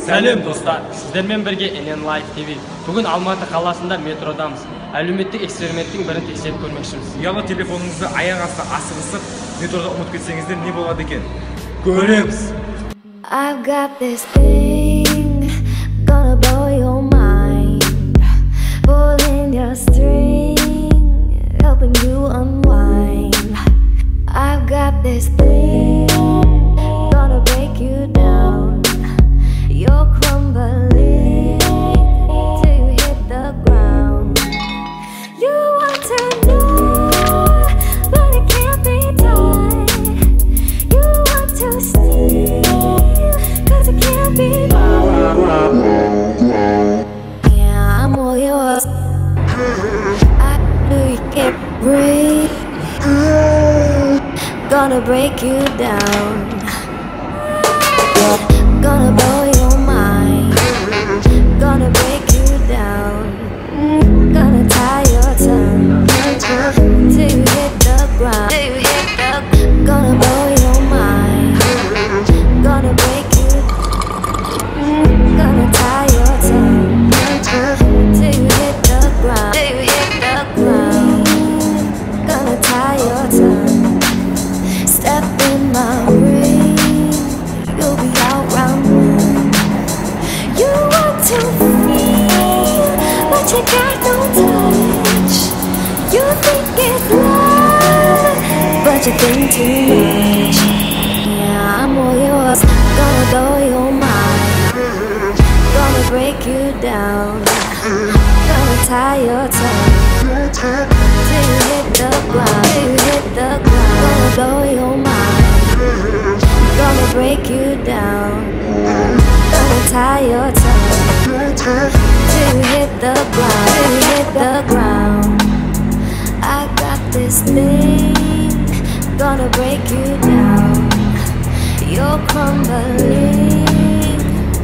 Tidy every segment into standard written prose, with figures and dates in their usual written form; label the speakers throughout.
Speaker 1: Сәлем достар, сіздермен бірге NN Live TV. Бүгін Алматы қаласында метродамыз. Әлеуметтік эксперименттің бірін тексеріп көрмекшіміз.
Speaker 2: Ұялы телефоныңызды аяқ асты асығысып, метрода ұмытып кетсеңіздер не болады екен?
Speaker 1: Көреміз.
Speaker 3: I've got this thing, gonna blow your mind, pulling your string, helping you unwind. I've got this thing, gonna break you down. You're crumbling till you hit the ground. You want to know, but it can't be done. You want to steal, cause it can't be done. Yeah, I'm all yours. I know you can't breathe. Gonna break you down. Gonna blow your mind. Gonna break you down. Gonna tie your tongue till you hit the ground. Gonna blow your mind. Gonna break you. Gonna tie your tongue till you hit the ground. Gonna tie your tongue. Step in my ring, you'll be out round one. You want to feel, but you got no touch. You think it's love, but you think too much. Yeah, I'm all yours. Gonna blow your mind. Gonna break you down. Gonna tie your tongue till you hit the ground. Gonna blow your mind. Gonna break you down. Gonna tie your tongue till you hit the ground. I got this thing, gonna break you down. You're crumbling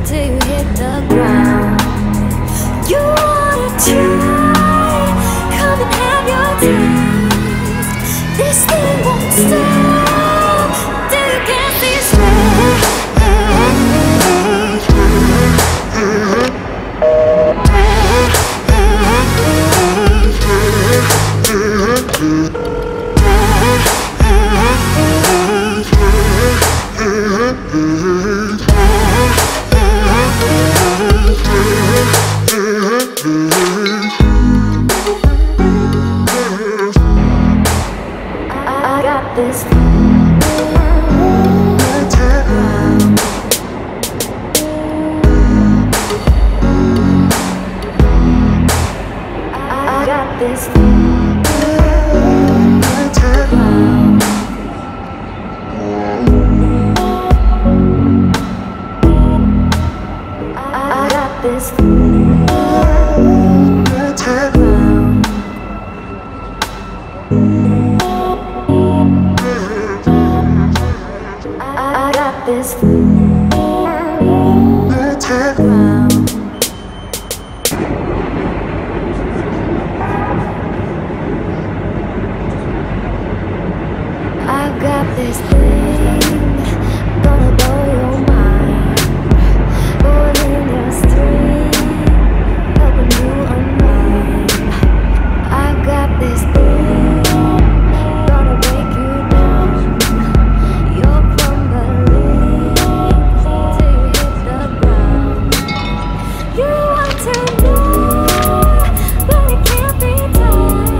Speaker 3: till you hit the ground. You wanna try, come and have your taste. This thing won't stop till you can't see straight. I got this. I got this. I got this. I got this. I've got this thing, gonna blow your mind, pulling your string, helping you unwind. I've got this thing, gonna break you down. You're crumbling till you hit the ground. You want to know, but it can't be done.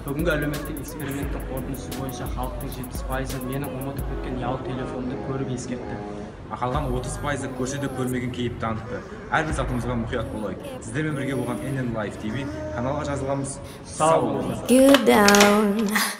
Speaker 1: Бүгінгі әлеуметтік эксперименттің қорытындысы бойынша халықтың 70%-ы менің ұмытып кеткен ұялы телефонды көріп ескертті.
Speaker 2: Қалған 30%-ы көрсе де көрмеген кейіп танытты. Әрбір затымызға мұқият болайық. Сіздермен бірге болған NN Live TV каналға жазыламыз. Сау болыңыздар.